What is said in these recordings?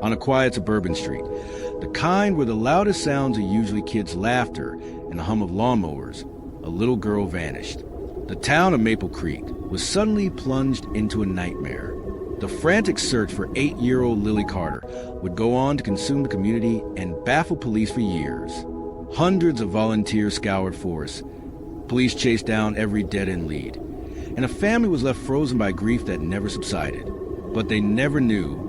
on a quiet suburban street, the kind where the loudest sounds are usually kids' laughter and the hum of lawnmowers, a little girl vanished. The town of Maple Creek was suddenly plunged into a nightmare. The frantic search for 8-year-old Lily Carter would go on to consume the community and baffle police for years. Hundreds of volunteers scoured forests. Police chased down every dead-end lead. And a family was left frozen by grief that never subsided. But they never knew.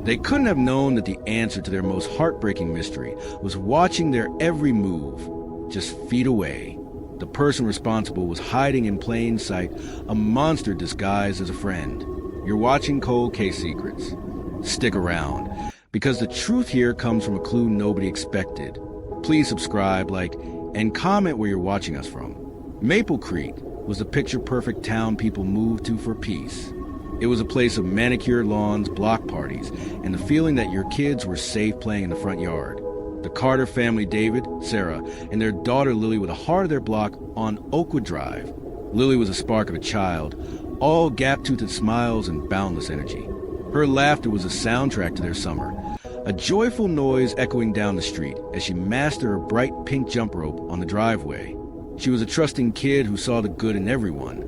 They couldn't have known that the answer to their most heartbreaking mystery was watching their every move, just feet away. The person responsible was hiding in plain sight, a monster disguised as a friend. You're watching Cold Case Secrets. Stick around, because the truth here comes from a clue nobody expected. Please subscribe, like, and comment where you're watching us from. Maple Creek was the picture-perfect town people moved to for peace. It was a place of manicured lawns, block parties, and the feeling that your kids were safe playing in the front yard. The Carter family, David, Sarah, and their daughter Lily were the heart of their block on Oakwood Drive. Lily was a spark of a child, all gap-toothed smiles and boundless energy. Her laughter was a soundtrack to their summer, a joyful noise echoing down the street as she mastered her bright pink jump rope on the driveway. She was a trusting kid who saw the good in everyone,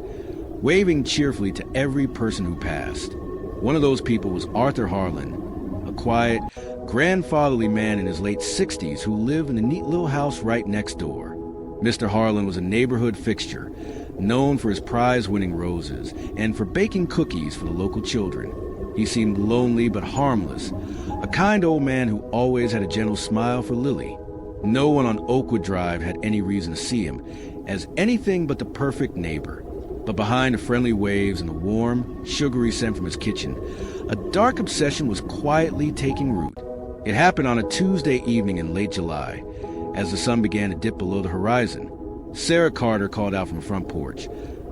waving cheerfully to every person who passed. One of those people was Arthur Harlan, a quiet, grandfatherly man in his late 60s who lived in the neat little house right next door. Mr. Harlan was a neighborhood fixture, known for his prize-winning roses and for baking cookies for the local children. He seemed lonely but harmless, a kind old man who always had a gentle smile for Lily. No one on Oakwood Drive had any reason to see him as anything but the perfect neighbor. But behind the friendly waves and the warm, sugary scent from his kitchen, a dark obsession was quietly taking root. It happened on a Tuesday evening in late July, as the sun began to dip below the horizon. Sarah Carter called out from the front porch,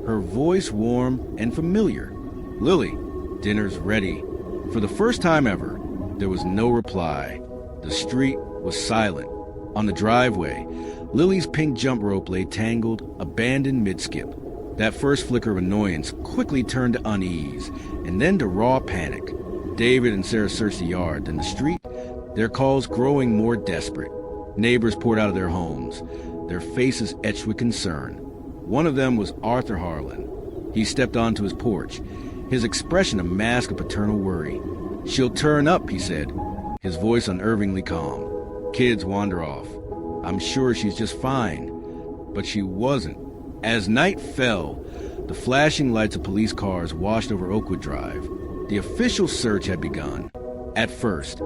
her voice warm and familiar. "Lily, dinner's ready." For the first time ever, there was no reply. The street was silent. On the driveway, Lily's pink jump rope lay tangled, abandoned mid-skip. That first flicker of annoyance quickly turned to unease, and then to raw panic. David and Sarah searched the yard, then the street, their calls growing more desperate. Neighbors poured out of their homes, their faces etched with concern. One of them was Arthur Harlan. He stepped onto his porch, his expression a mask of paternal worry. "She'll turn up," he said, his voice unervingly calm. "Kids wander off. I'm sure she's just fine." But she wasn't. As night fell, the flashing lights of police cars washed over Oakwood Drive. The official search had begun. At first,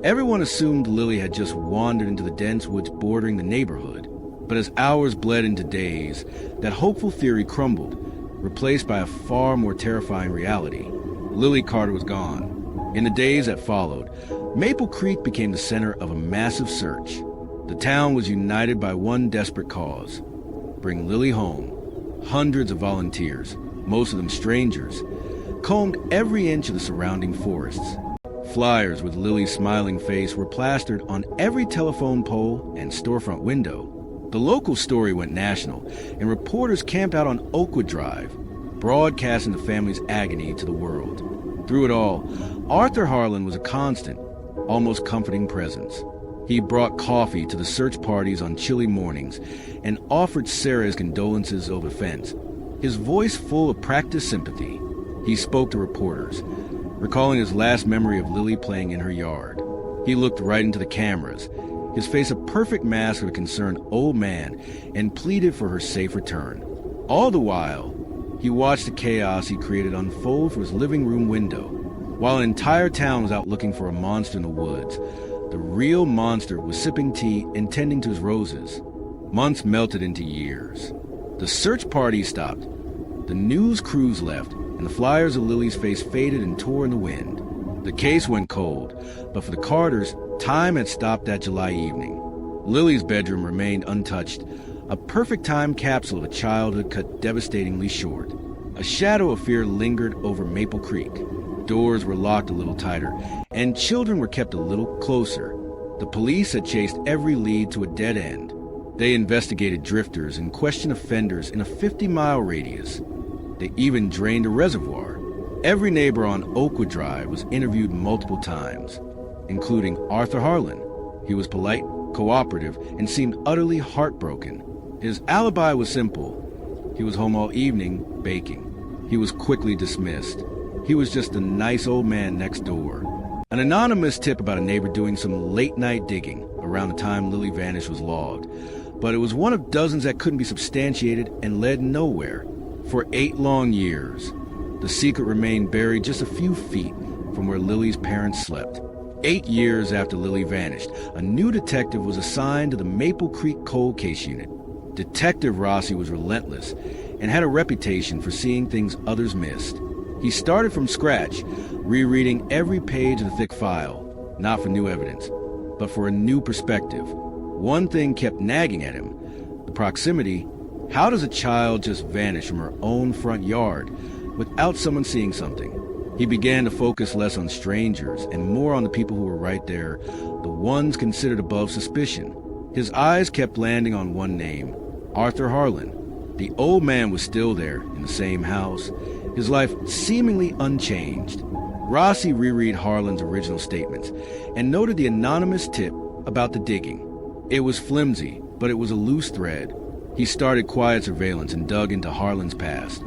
everyone assumed Lily had just wandered into the dense woods bordering the neighborhood. But as hours bled into days, that hopeful theory crumbled, replaced by a far more terrifying reality. Lily Carter was gone. In the days that followed, Maple Creek became the center of a massive search. The town was united by one desperate cause: bring Lily home. Hundreds of volunteers, most of them strangers, combed every inch of the surrounding forests. Flyers with Lily's smiling face were plastered on every telephone pole and storefront window. The local story went national, and reporters camped out on Oakwood Drive, broadcasting the family's agony to the world. Through it all, Arthur Harlan was a constant, almost comforting presence. He brought coffee to the search parties on chilly mornings and offered Sarah his condolences over the fence, his voice full of practiced sympathy. He spoke to reporters, recalling his last memory of Lily playing in her yard. He looked right into the cameras, his face a perfect mask of a concerned old man, and pleaded for her safe return. All the while, he watched the chaos he created unfold from his living room window. While an entire town was out looking for a monster in the woods, the real monster was sipping tea and tending to his roses. Months melted into years. The search party stopped. The news crews left, and the flyers of Lily's face faded and tore in the wind. The case went cold, but for the Carters, time had stopped that July evening. Lily's bedroom remained untouched, a perfect time capsule of a childhood cut devastatingly short. A shadow of fear lingered over Maple Creek. Doors were locked a little tighter, and children were kept a little closer. The police had chased every lead to a dead end. They investigated drifters and questioned offenders in a 50-mile radius. They even drained a reservoir. Every neighbor on Oakwood Drive was interviewed multiple times. including Arthur Harlan. He was polite, cooperative, and seemed utterly heartbroken. His alibi was simple. He was home all evening, baking. He was quickly dismissed. He was just a nice old man next door. An anonymous tip about a neighbor doing some late-night digging around the time Lily vanished was logged, but it was one of dozens that couldn't be substantiated and led nowhere. For 8 long years, the secret remained buried just a few feet from where Lily's parents slept. 8 years after Lily vanished, a new detective was assigned to the Maple Creek Cold Case Unit. Detective Rossi was relentless and had a reputation for seeing things others missed. He started from scratch, rereading every page of the thick file, not for new evidence, but for a new perspective. One thing kept nagging at him: the proximity. How does a child just vanish from her own front yard without someone seeing something? He began to focus less on strangers and more on the people who were right there, the ones considered above suspicion. His eyes kept landing on one name: Arthur Harlan. The old man was still there, in the same house, his life seemingly unchanged. Rossi reread Harlan's original statements and noted the anonymous tip about the digging. It was flimsy, but it was a loose thread. He started quiet surveillance and dug into Harlan's past,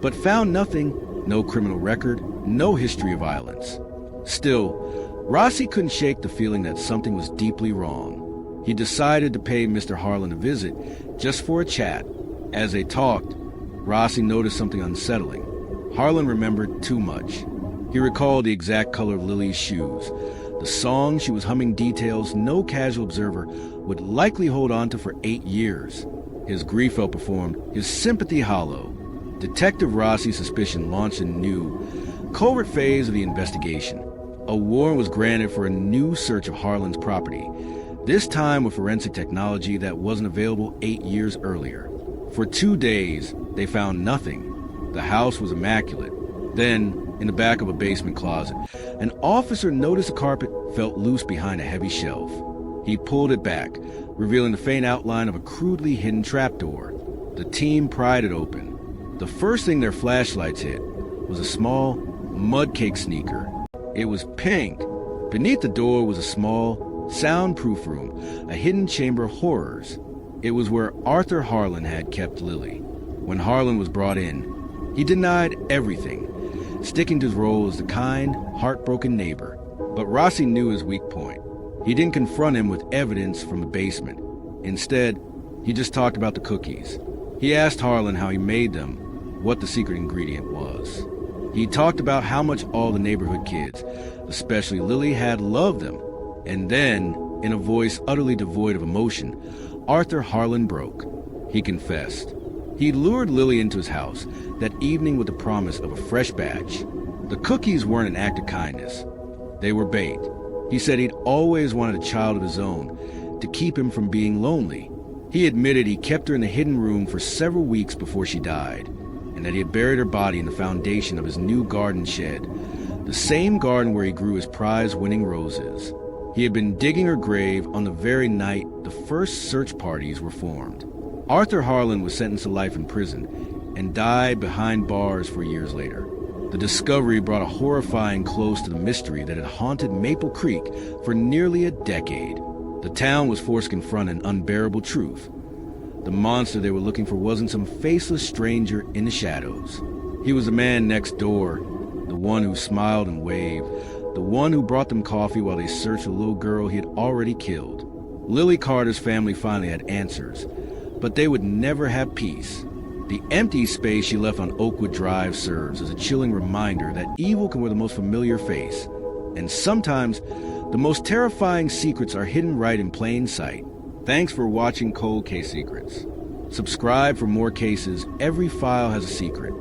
but found nothing: no criminal record, no history of violence. Still, Rossi couldn't shake the feeling that something was deeply wrong. He decided to pay Mr. Harlan a visit, just for a chat. As they talked, Rossi noticed something unsettling. Harlan remembered too much. He recalled the exact color of Lily's shoes, the song she was humming, details no casual observer would likely hold on to for 8 years. His grief felt performed, his sympathy hollow. Detective Rossi's suspicion launched a new, covert phase of the investigation. A warrant was granted for a new search of Harlan's property, this time with forensic technology that wasn't available 8 years earlier. For 2 days, they found nothing. The house was immaculate. Then, in the back of a basement closet, an officer noticed the carpet felt loose behind a heavy shelf. He pulled it back, revealing the faint outline of a crudely hidden trapdoor. The team pried it open. The first thing their flashlights hit was a small, mud-caked sneaker. It was pink. Beneath the door was a small, soundproof room, a hidden chamber of horrors. It was where Arthur Harlan had kept Lily. When Harlan was brought in, he denied everything, sticking to his role as the kind, heartbroken neighbor. But Rossi knew his weak point. He didn't confront him with evidence from the basement. Instead, he just talked about the cookies. He asked Harlan how he made them, what the secret ingredient was. He talked about how much all the neighborhood kids, especially Lily, had loved them. And then, in a voice utterly devoid of emotion, Arthur Harlan broke. He confessed. He lured Lily into his house that evening with the promise of a fresh batch. The cookies weren't an act of kindness. They were bait. He said he'd always wanted a child of his own to keep him from being lonely. He admitted he kept her in the hidden room for several weeks before she died, and that he had buried her body in the foundation of his new garden shed, the same garden where he grew his prize-winning roses. He had been digging her grave on the very night the first search parties were formed. Arthur Harlan was sentenced to life in prison and died behind bars 4 years later. The discovery brought a horrifying close to the mystery that had haunted Maple Creek for nearly a decade. The town was forced to confront an unbearable truth. The monster they were looking for wasn't some faceless stranger in the shadows. He was the man next door, the one who smiled and waved, the one who brought them coffee while they searched a little girl he had already killed. Lily Carter's family finally had answers, but they would never have peace. The empty space she left on Oakwood Drive serves as a chilling reminder that evil can wear the most familiar face, and sometimes the most terrifying secrets are hidden right in plain sight. Thanks for watching Cold Case Secrets. Subscribe for more cases. Every file has a secret.